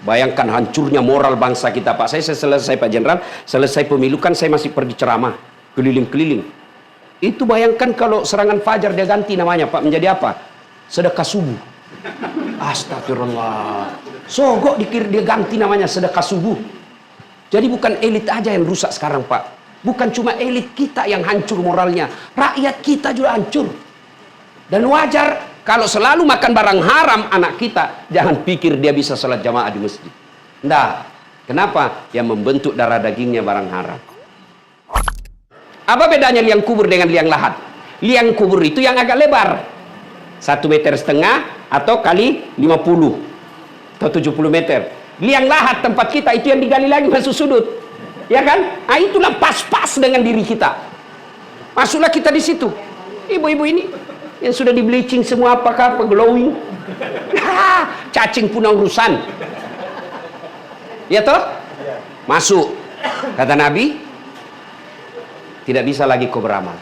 Bayangkan hancurnya moral bangsa kita, Pak. Saya selesai, Pak Jenderal, selesai pemilu kan saya masih pergi ceramah, keliling-keliling. Itu bayangkan kalau serangan fajar dia ganti namanya, Pak, menjadi apa? Sedekah subuh. Astagfirullah. Sogok dikir dia ganti namanya sedekah subuh. Jadi bukan elit aja yang rusak sekarang, Pak. Bukan cuma elit kita yang hancur moralnya, rakyat kita juga hancur. Dan wajar kalau selalu makan barang haram anak kita, jangan pikir dia bisa sholat jamaah di masjid. Nah, kenapa? Yang membentuk darah dagingnya barang haram. Apa bedanya liang kubur dengan liang lahat? Liang kubur itu yang agak lebar, 1,5 meter atau kali 50 atau 70 meter. Liang lahat tempat kita itu yang digali lagi masuk sudut, ya kan? Nah, itulah pas-pas dengan diri kita. Masuklah kita di situ. Ibu-ibu ini yang sudah di bleaching semua, apakah apa glowing? Cacing punah urusan. Ya toh? Masuk. Kata Nabi, tidak bisa lagi kau beramal,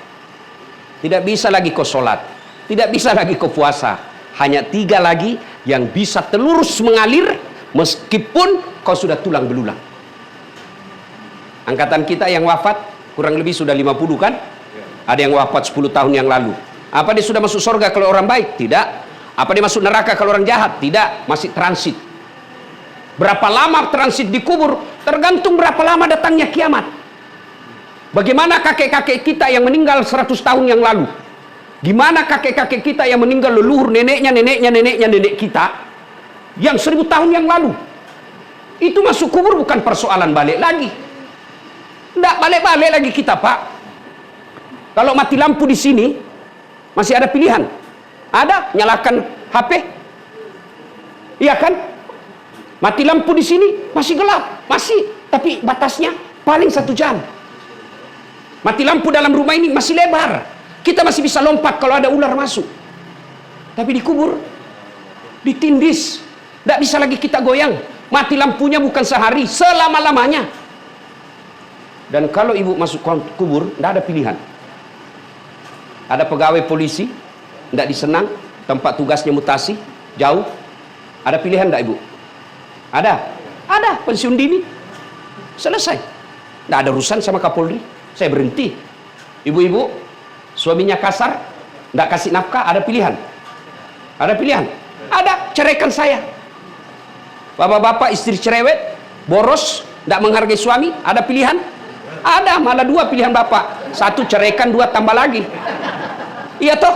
tidak bisa lagi kau sholat, tidak bisa lagi kau puasa. Hanya 3 lagi yang bisa terus mengalir meskipun kau sudah tulang belulang. Angkatan kita yang wafat kurang lebih sudah 50 kan? Ada yang wafat 10 tahun yang lalu. Apa dia sudah masuk surga kalau orang baik? Tidak. Apa dia masuk neraka kalau orang jahat? Tidak. Masih transit. Berapa lama transit di kubur? Tergantung berapa lama datangnya kiamat. Bagaimana kakek-kakek kita yang meninggal 100 tahun yang lalu? Gimana kakek-kakek kita yang meninggal leluhur neneknya nenek kita yang 1000 tahun yang lalu? Itu masuk kubur bukan persoalan balik lagi. Tidak balik-balik lagi kita, Pak. Kalau mati lampu di sini masih ada pilihan. Ada, nyalakan HP. Iya kan? Mati lampu di sini masih gelap, masih, tapi batasnya paling 1 jam. Mati lampu dalam rumah ini masih lebar. Kita masih bisa lompat kalau ada ular masuk. Tapi di kubur ditindis, tidak bisa lagi kita goyang. Mati lampunya bukan sehari, selama-lamanya. Dan kalau ibu masuk kubur, tidak ada pilihan. Ada pegawai polisi, tidak disenang, tempat tugasnya mutasi, jauh. Ada pilihan tidak ibu? Ada. Ada, pensiun dini. Selesai. Tidak ada urusan sama Kapolri. Saya berhenti. Ibu-ibu, suaminya kasar, tidak kasih nafkah, ada pilihan. Ada pilihan. Ada, ceraikan saya. Bapak-bapak istri cerewet, boros, tidak menghargai suami, ada pilihan. Ada, malah 2 pilihan bapak. 1 ceraikan, 2 tambah lagi. Iya toh?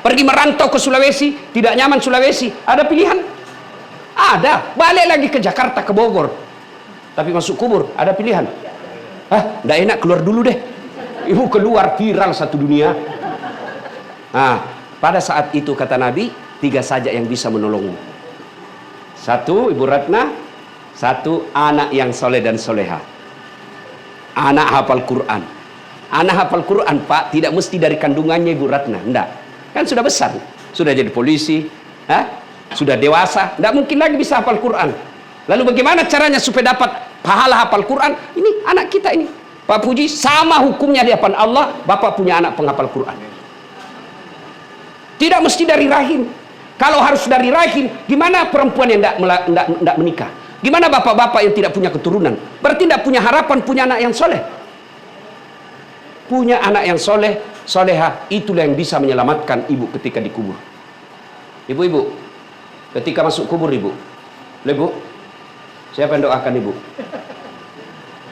Pergi merantau ke Sulawesi, tidak nyaman Sulawesi, ada pilihan? Ada. Balik lagi ke Jakarta, ke Bogor. Tapi masuk kubur, ada pilihan? Tidak enak, keluar dulu deh. Ibu keluar, viral satu dunia. Nah, pada saat itu kata Nabi, 3 saja yang bisa menolongmu. 1, Ibu Ratna. 1, anak yang soleh dan soleha. Anak hafal Quran. Anak hafal Quran, Pak, tidak mesti dari kandungannya Ibu Ratna. Enggak. Kan sudah besar. Sudah jadi polisi. Sudah dewasa. Enggak mungkin lagi bisa hafal Quran. Lalu bagaimana caranya supaya dapat pahala hafal Quran? Ini anak kita ini. Pak Puji, sama hukumnya di hadapan Allah. Bapak punya anak penghafal Quran. Tidak mesti dari rahim. Kalau harus dari rahim, gimana perempuan yang tidak menikah? Gimana bapak-bapak yang tidak punya keturunan? Berarti tidak punya harapan punya anak yang soleh. Punya anak yang soleh, soleha, itulah yang bisa menyelamatkan ibu ketika dikubur. Ibu-ibu, ketika masuk kubur ibu, siapa yang doakan ibu?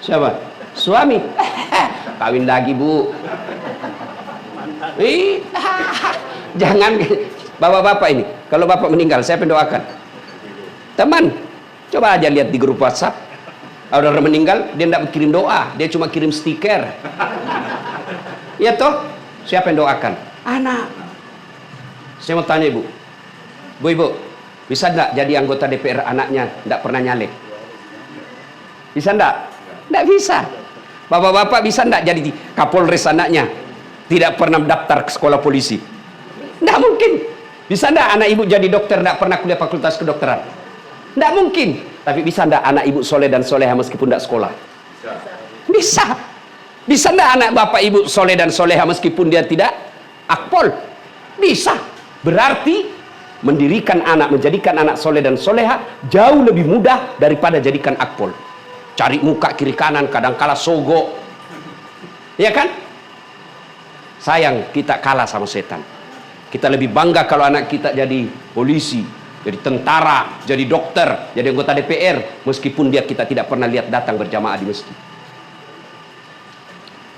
Siapa? Suami. Kawin lagi bu. Jangan, bapak-bapak ini, kalau bapak meninggal, siapa yang doakan? Teman, coba aja lihat di grup WhatsApp. Kalau orang meninggal, dia tidak kirim doa, dia cuma kirim stiker. Ya toh, siapa yang doakan? Anak. Saya mau tanya ibu, ibu, bisa enggak jadi anggota DPR anaknya tidak pernah nyalek? Bisa enggak? Enggak bisa. Bapak-bapak bisa enggak jadi Kapolres anaknya tidak pernah daftar ke sekolah polisi? Enggak mungkin. Bisa enggak anak ibu jadi dokter tidak pernah kuliah fakultas kedokteran? Enggak mungkin. Tapi bisa enggak anak ibu soleh dan soleha meskipun tidak sekolah? Bisa. Bisa enggak anak bapak ibu soleh dan soleha meskipun dia tidak akpol? Bisa. Berarti mendirikan anak, menjadikan anak soleh dan soleha jauh lebih mudah daripada jadikan akpol. Cari muka kiri kanan, kadang-kala sogok, ya kan? Sayang, kita kalah sama setan. Kita lebih bangga kalau anak kita jadi polisi, jadi tentara, jadi dokter, jadi anggota DPR, meskipun kita tidak pernah lihat datang berjamaah di masjid.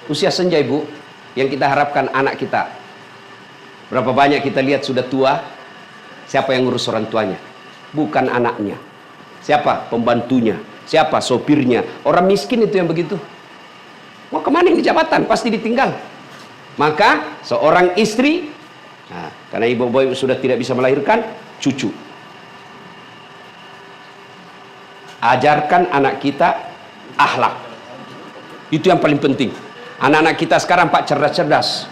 Usia senja, Ibu, yang kita harapkan anak kita. Berapa banyak kita lihat sudah tua, siapa yang ngurus orang tuanya? Bukan anaknya. Siapa? Pembantunya. Siapa? Sopirnya. Orang miskin itu yang begitu. Mau kemana ini jabatan? Pasti ditinggal. Maka seorang istri, nah, karena ibu sudah tidak bisa melahirkan, cucu. Ajarkan anak kita akhlak. Itu yang paling penting. Anak-anak kita sekarang, Pak, cerdas-cerdas.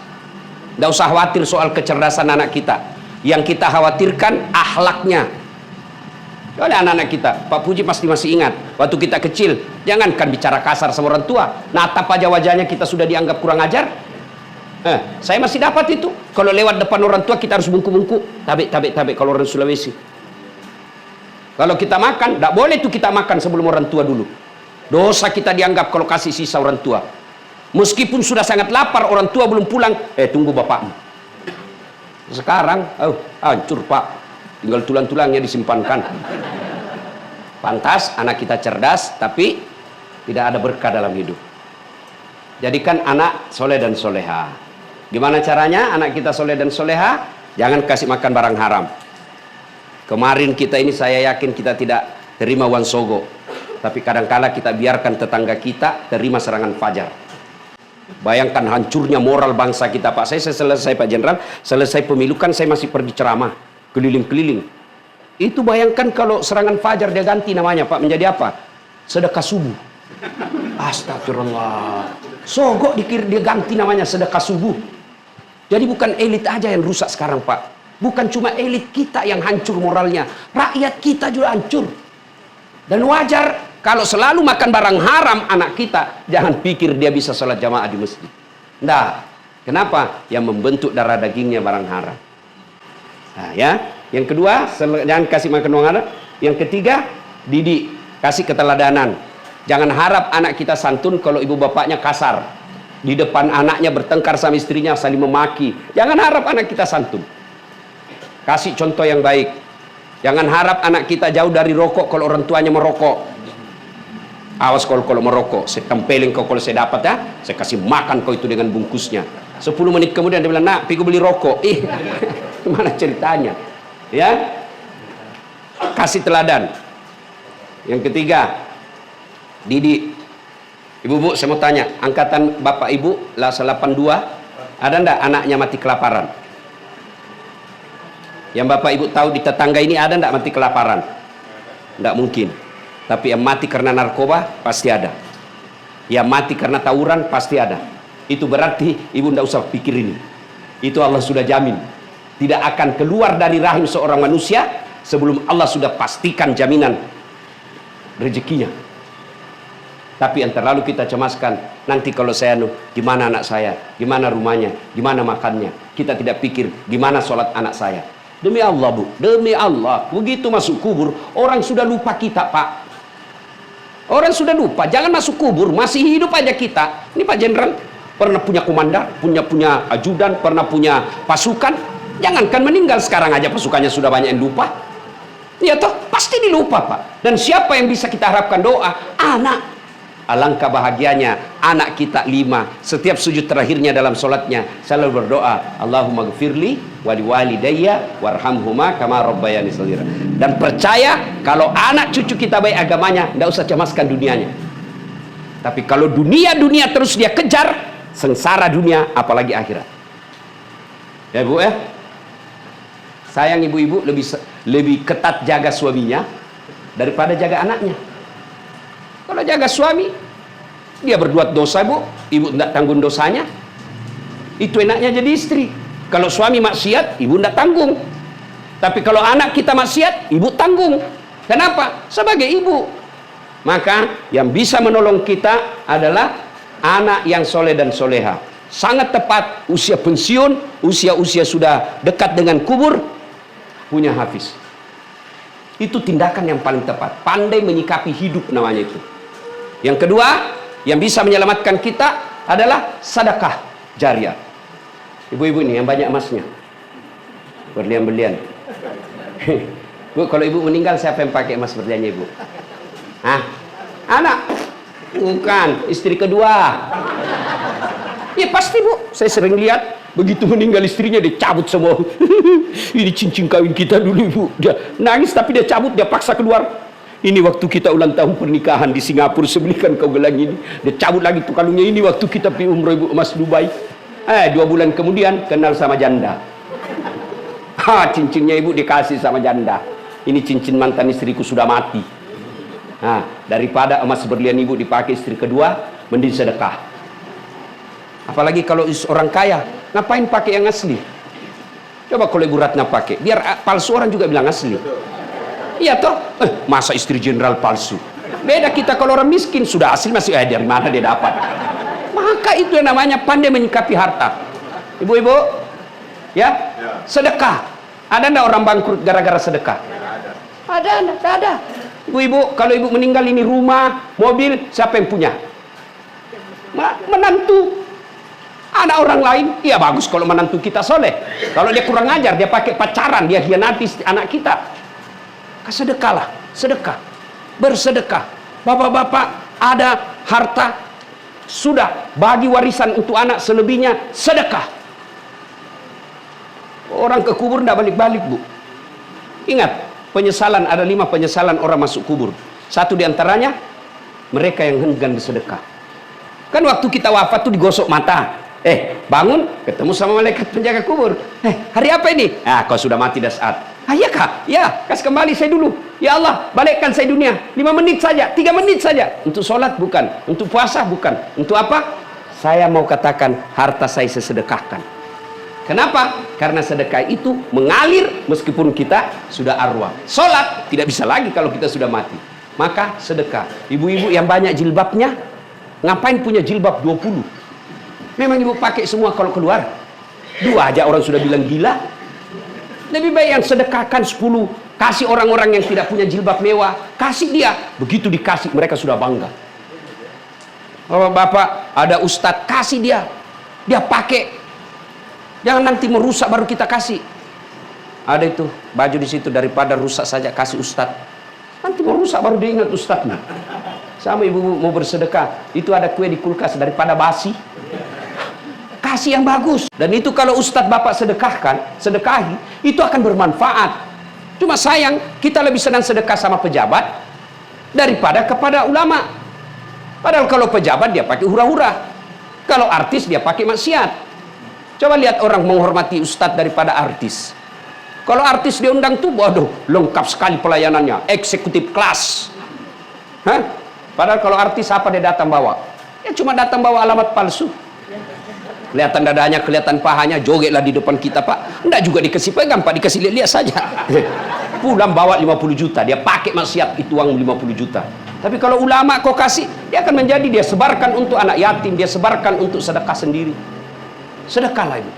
Tidak usah khawatir soal kecerdasan anak kita. Yang kita khawatirkan akhlaknya. Oleh anak-anak kita, Pak Puji pasti masih ingat, waktu kita kecil, jangankan bicara kasar sama orang tua, natap aja wajahnya kita sudah dianggap kurang ajar. Saya masih dapat itu. Kalau lewat depan orang tua kita harus bungkuk-bungkuk, tabe kalau orang Sulawesi. Kalau kita makan, tidak boleh tuh kita makan sebelum orang tua dulu. Dosa kita dianggap kalau kasih sisa orang tua. Meskipun sudah sangat lapar, orang tua belum pulang, tunggu bapakmu. Sekarang, hancur, Pak. Tinggal tulang-tulangnya disimpankan. Pantas anak kita cerdas, tapi tidak ada berkah dalam hidup. Jadikan anak soleh dan soleha. Gimana caranya anak kita soleh dan soleha? Jangan kasih makan barang haram. Kemarin kita ini saya yakin kita tidak terima uang sogo, tapi kadangkala kita biarkan tetangga kita terima serangan fajar. Bayangkan hancurnya moral bangsa kita, Pak. Saya selesai, Pak Jenderal, selesai pemilu kan saya masih pergi ceramah keliling-keliling. Itu bayangkan kalau serangan fajar dia ganti namanya, Pak, menjadi apa? Sedekah subuh. Astagfirullah. Sogok dia ganti namanya sedekah subuh. Jadi bukan elit aja yang rusak sekarang, Pak. Bukan cuma elit kita yang hancur moralnya, rakyat kita juga hancur. Dan wajar kalau selalu makan barang haram anak kita, jangan pikir dia bisa sholat jamaah di masjid. Nah, kenapa? Yang membentuk darah dagingnya barang haram. Nah, ya. Yang kedua, jangan kasih makan uang haram. Yang ketiga, didik, kasih keteladanan. Jangan harap anak kita santun kalau ibu bapaknya kasar. Di depan anaknya bertengkar sama istrinya, saling memaki. Jangan harap anak kita santun. Kasih contoh yang baik. Jangan harap anak kita jauh dari rokok kalau orang tuanya merokok. Awas kalau merokok, saya tempelin kau kalau saya dapat ya, saya kasih makan kau itu dengan bungkusnya. 10 menit kemudian dia bilang, nak, pergi beli rokok. Gimana ceritanya? Ya, kasih teladan. Yang ketiga, didik. Ibu-ibu, saya mau tanya, angkatan bapak ibu lah 82, ada ndak anaknya mati kelaparan? Yang bapak ibu tahu di tetangga ini ada ndak mati kelaparan? Ndak mungkin. Tapi yang mati karena narkoba pasti ada. Yang mati karena tawuran pasti ada. Itu berarti ibu ndak usah pikir ini. Itu Allah sudah jamin. Tidak akan keluar dari rahim seorang manusia sebelum Allah sudah pastikan jaminan rezekinya. Tapi yang terlalu kita cemaskan, nanti kalau saya gimana anak saya, gimana rumahnya, gimana makannya. Kita tidak pikir gimana sholat anak saya. Demi Allah, Bu, demi Allah, begitu masuk kubur, orang sudah lupa kita, Pak. Orang sudah lupa, jangan masuk kubur, masih hidup aja kita. Ini Pak Jenderal pernah punya komandan, punya ajudan, pernah punya pasukan. Jangankan meninggal, sekarang aja pasukannya sudah banyak yang lupa. Ya toh, pasti dilupa, Pak. Dan siapa yang bisa kita harapkan doa? Anak. Alangkah bahagianya anak kita 5, setiap sujud terakhirnya dalam solatnya selalu berdoa, Allahumma gfirli wali walidayya warhamhuma kama rabbayani shaghira. Dan percaya kalau anak cucu kita baik agamanya, tidak usah cemaskan dunianya. Tapi kalau dunia terus dia kejar, sengsara dunia apalagi akhirat. Ya Bu ya, sayang ibu-ibu lebih ketat jaga suaminya daripada jaga anaknya. Kalau jaga suami, dia berbuat dosa, Bu, ibu tidak tanggung dosanya. Itu enaknya jadi istri. Kalau suami maksiat, ibu tidak tanggung. Tapi kalau anak kita maksiat, ibu tanggung. Kenapa? Sebagai ibu. Maka yang bisa menolong kita adalah anak yang soleh dan soleha. Sangat tepat usia pensiun, usia sudah dekat dengan kubur. punya hafiz. Itu tindakan yang paling tepat. Pandai menyikapi hidup namanya itu. Yang kedua, yang bisa menyelamatkan kita adalah sedekah jariah. Ibu-ibu ini yang banyak emasnya, berlian-berlian. Bu, kalau ibu meninggal siapa yang pakai emas berliannya ibu? Hah? Anak? Bukan, istri kedua. Ya pasti bu, saya sering lihat begitu meninggal istrinya dia cabut semua. Ini cincin kawin kita dulu ibu. Dia nangis tapi dia cabut, dia paksa keluar. Ini waktu kita ulang tahun pernikahan di Singapura, sebelikan kau gelang ini. Dia cabut lagi tuh kalungnya. Ini waktu kita pergi umroh ibu emas Dubai. 2 bulan kemudian kenal sama janda. Cincinnya ibu dikasih sama janda. Ini cincin mantan istriku sudah mati. Daripada emas berlian ibu dipakai istri kedua, mending sedekah. Apalagi kalau orang kaya, ngapain pakai yang asli? Coba kalau Ibu Ratna pakai, biar palsu orang juga bilang asli. Iya toh? Masa istri jenderal palsu? Beda kita kalau orang miskin sudah asli masih dari mana dia dapat? Maka itu yang namanya pandai menyikapi harta. Ibu-ibu, ya, sedekah. Ada enggak orang bangkrut gara-gara sedekah? Ada. Ibu-ibu, kalau ibu meninggal ini rumah, mobil, siapa yang punya? Menantu. Ada orang lain, iya bagus kalau menantu kita soleh. Kalau dia kurang ajar, dia pakai pacaran, dia hianati anak kita. Sedekahlah, sedekah, bersedekah. Bapak-bapak ada harta, sudah bagi warisan untuk anak, selebihnya sedekah. Orang ke kubur tidak balik-balik bu. Ingat, penyesalan ada 5 penyesalan orang masuk kubur. Satu diantaranya mereka yang enggan bersedekah. Kan waktu kita wafat tuh digosok mata. Bangun ketemu sama malaikat penjaga kubur. Hari apa ini? Kau sudah mati dah saat. Iya kak? Ya, kasih kembali saya dulu. Ya Allah, balikkan saya dunia 5 menit saja, 3 menit saja. Untuk sholat bukan, untuk puasa bukan. Untuk apa? Saya mau katakan harta saya sedekahkan. Kenapa? Karena sedekah itu mengalir meskipun kita sudah arwah. Sholat tidak bisa lagi kalau kita sudah mati. Maka sedekah. Ibu-ibu yang banyak jilbabnya, ngapain punya jilbab 20? Memang ibu pakai semua kalau keluar? 2 aja orang sudah bilang gila. Lebih baik yang sedekahkan 10. Kasih orang-orang yang tidak punya jilbab mewah. Kasih dia. Begitu dikasih mereka sudah bangga. Bapak ada ustadz, kasih dia. Dia pakai. Jangan nanti merusak baru kita kasih. Ada itu baju di situ, daripada rusak saja kasih ustadz. Nanti merusak baru dia ingat ustadznya. Sama ibu mau bersedekah, itu ada kue di kulkas, daripada basi kasih yang bagus. Dan itu kalau ustadz bapak sedekahi, itu akan bermanfaat. Cuma sayang kita lebih senang sedekah sama pejabat daripada kepada ulama. Padahal kalau pejabat dia pakai hura-hura, kalau artis dia pakai maksiat. Coba lihat orang menghormati ustadz daripada artis. Kalau artis diundang tuh, waduh, lengkap sekali pelayanannya, eksekutif kelas. Padahal kalau artis apa dia datang bawa? Ya cuma datang bawa alamat palsu. Kelihatan dadanya, kelihatan pahanya, jogetlah di depan kita pak. Enggak juga dikasih pegang pak, dikasih lihat-lihat saja. Pulang bawa 50 juta, dia pakai maksiat itu uang 50 juta. Tapi kalau ulama kau kasih, dia akan menjadi, dia sebarkan untuk anak yatim, dia sebarkan untuk sedekah sendiri. Sedekahlah ibu.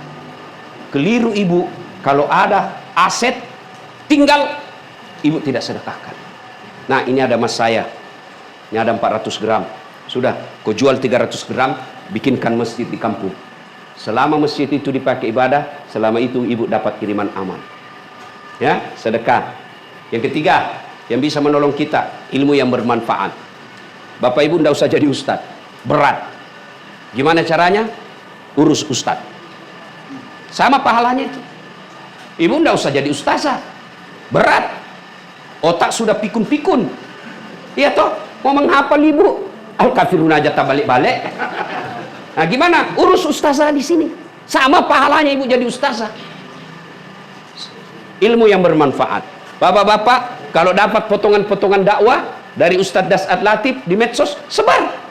Keliru ibu kalau ada aset tinggal ibu tidak sedekahkan. Nah ini ada emas saya, ini ada 400 gram. Sudah, kau jual 300 gram, bikinkan masjid di kampung. Selama masjid itu dipakai ibadah, selama itu ibu dapat kiriman amal. Ya, sedekah. Yang ketiga, yang bisa menolong kita, ilmu yang bermanfaat. Bapak ibu tidak usah jadi ustadz, berat. Gimana caranya? Urus ustadz. Sama pahalanya itu. Ibu tidak usah jadi ustazah, berat. Otak sudah pikun-pikun. Iya toh, mau menghafal ibu Al-Kafirun aja tak balik-balik. Nah gimana? Urus ustazah di sini. Sama pahalanya ibu jadi ustazah. Ilmu yang bermanfaat. Bapak-bapak, kalau dapat potongan-potongan dakwah dari Ustadz Das'ad Latif di medsos, sebar.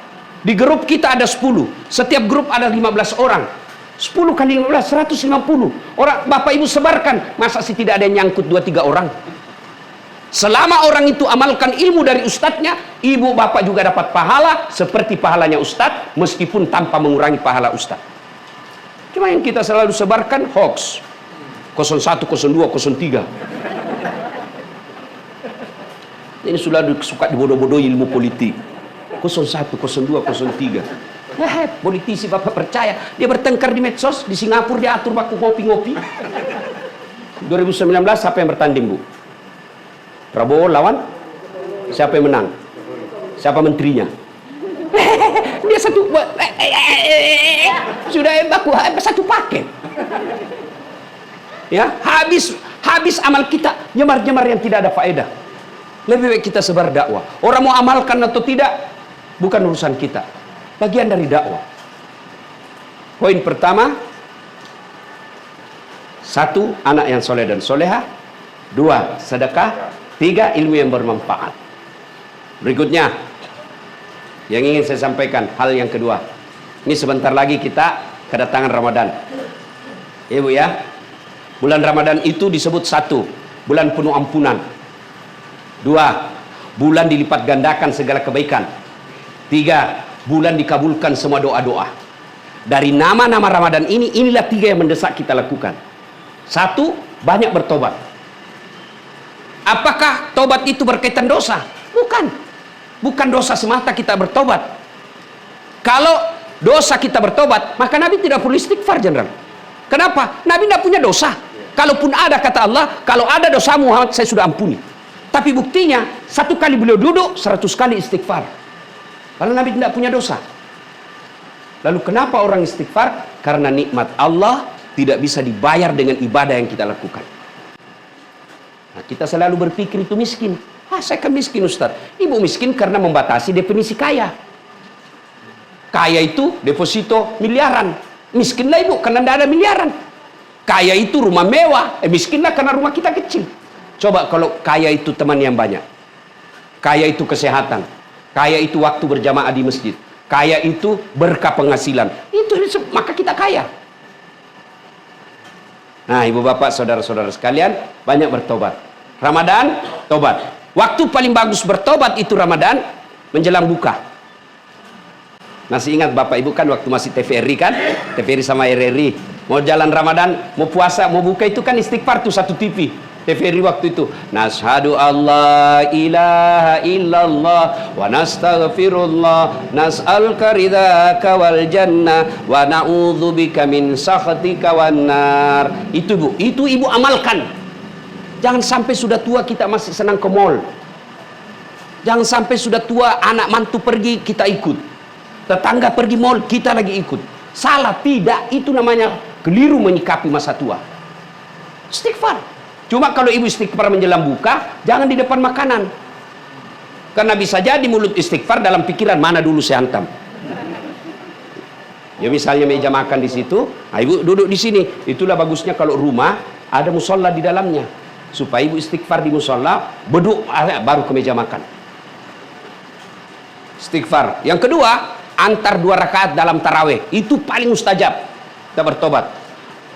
Di grup kita ada 10. Setiap grup ada 15 orang. 10 kali 15, 150. Orang bapak ibu sebarkan. Masa sih tidak ada yang nyangkut 2-3 orang? Selama orang itu amalkan ilmu dari ustadznya, ibu bapak juga dapat pahala seperti pahalanya ustadz, meskipun tanpa mengurangi pahala ustadz. Cuma yang kita selalu sebarkan hoax. 01, 02, 03. Ini sudah suka dibodoh-bodohi ilmu politik. 01, 02, 03. Politisi Bapak percaya. Dia bertengkar di medsos. Di Singapura dia atur baku ngopi-ngopi. 2019 siapa yang bertanding, Bu? Prabowo lawan? Siapa yang menang? Siapa menterinya? Dia satu sudah baku satu paket. Ya, habis amal kita nyemar-nyemar yang tidak ada faedah. Lebih baik kita sebar dakwah. Orang mau amalkan atau tidak bukan urusan kita. Bagian dari dakwah. Poin pertama, 1, anak yang soleh dan soleha. 2, sedekah. 3, ilmu yang bermanfaat. Berikutnya yang ingin saya sampaikan, hal yang kedua. Ini sebentar lagi kita kedatangan Ramadan. Ibu ya. Bulan Ramadan itu disebut 1, bulan penuh ampunan. 2, bulan dilipat gandakan segala kebaikan. 3, bulan dikabulkan semua doa-doa. Dari nama-nama Ramadan ini, inilah 3 yang mendesak kita lakukan. 1, banyak bertobat. Apakah tobat itu berkaitan dosa? Bukan. Bukan dosa semata kita bertobat. Kalau dosa kita bertobat, maka Nabi tidak perlu istighfar, Jenderal. Kenapa? Nabi tidak punya dosa. Kalaupun ada, kata Allah, kalau ada dosa Muhammad, saya sudah ampuni. Tapi buktinya, 1 kali beliau duduk, 100 kali istighfar. Karena Nabi tidak punya dosa. Lalu kenapa orang istighfar? Karena nikmat Allah tidak bisa dibayar dengan ibadah yang kita lakukan. Nah, kita selalu berpikir itu miskin. Saya kan miskin, Ustaz. Ibu miskin karena membatasi definisi kaya. Kaya itu deposito miliaran. Miskinlah ibu karena tidak ada miliaran. Kaya itu rumah mewah. Miskinlah karena rumah kita kecil. Coba kalau kaya itu teman yang banyak. Kaya itu kesehatan. Kaya itu waktu berjamaah di masjid. Kaya itu berkah penghasilan. Itu maka kita kaya. Nah, ibu bapak, saudara-saudara sekalian, banyak bertobat. Ramadan, tobat. Waktu paling bagus bertobat itu Ramadan, menjelang buka. Masih ingat bapak ibu kan waktu masih TVRI kan? TVRI sama RRI. Mau jalan Ramadan, mau puasa, mau buka itu kan istighfar tuh satu TV. TVRI waktu itu. Nashhadu Allah ilaha illallah wa nastaghfirullah nas'aluka ridhaka wal jannah wa na'udzubika min sakhatika wan nar. Itu Bu, itu ibu amalkan. Jangan sampai sudah tua kita masih senang ke mall. Jangan sampai sudah tua anak mantu pergi kita ikut. Tetangga pergi mall kita lagi ikut. Salah, tidak. Itu namanya keliru menyikapi masa tua. Istighfar. Cuma kalau ibu istighfar menjelang buka, jangan di depan makanan. Karena bisa jadi mulut istighfar dalam pikiran mana dulu saya hantam. Ya misalnya meja makan di situ, nah, ibu duduk di sini. Itulah bagusnya kalau rumah ada musola di dalamnya. Supaya ibu istighfar di musola, beduk baru ke meja makan. Istighfar. Yang kedua, antar 2 rakaat dalam tarawih. Itu paling mustajab. Kita bertobat.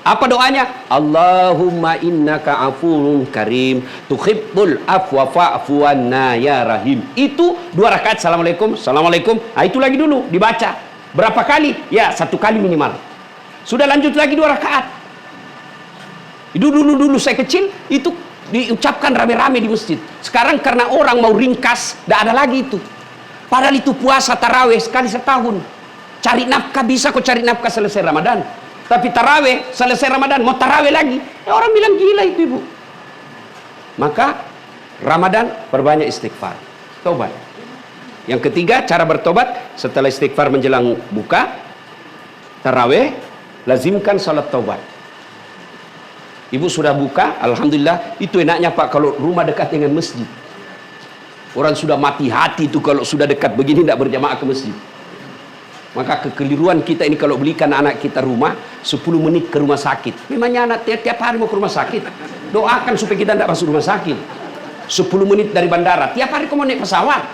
Apa doanya? Allahumma innaka afuwun karim tuhibbul afwa fa'fu anna ya rahim. Itu 2 rakaat, assalamualaikum, assalamualaikum. Nah, itu lagi dulu dibaca. Berapa kali? Ya, 1 kali minimal. Sudah lanjut lagi 2 rakaat. Itu dulu saya kecil itu diucapkan rame-rame di masjid. Sekarang karena orang mau ringkas, tidak ada lagi itu. Padahal itu puasa taraweh sekali setahun. Cari nafkah bisa kok cari nafkah selesai Ramadan. Tapi taraweh selesai Ramadan mau taraweh lagi. Ya, orang bilang gila itu ibu. Maka Ramadan perbanyak istighfar. Tobat. Yang ketiga cara bertobat setelah istighfar menjelang buka. Taraweh lazimkan salat tobat. Ibu sudah buka, alhamdulillah. Itu enaknya Pak kalau rumah dekat dengan masjid. Orang sudah mati hati itu kalau sudah dekat begini tidak berjamaah ke masjid. Maka kekeliruan kita ini kalau belikan anak kita rumah 10 menit ke rumah sakit. Memangnya anak tiap hari mau ke rumah sakit. Doakan supaya kita tidak masuk rumah sakit. 10 menit dari bandara, tiap hari kamu naik pesawat.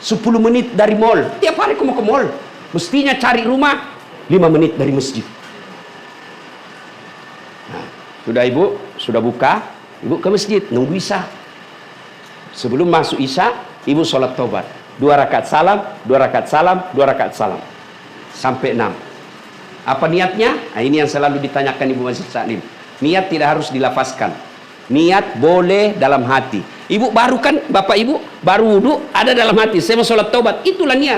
10 menit dari mall, tiap hari kamu ke mall. Mestinya cari rumah 5 menit dari masjid. Sudah ibu, sudah buka, ibu ke masjid, nunggu isya. Sebelum masuk isya, ibu sholat tobat. 2 rakaat salam, 2 rakaat salam, 2 rakaat salam. Sampai 6. Apa niatnya? Nah, ini yang selalu ditanyakan Ibu Masjid Salim. Niat tidak harus dilafazkan. Niat boleh dalam hati. Ibu baru kan, bapak ibu baru wudhu, ada dalam hati, saya mau sholat taubat, itulah niat.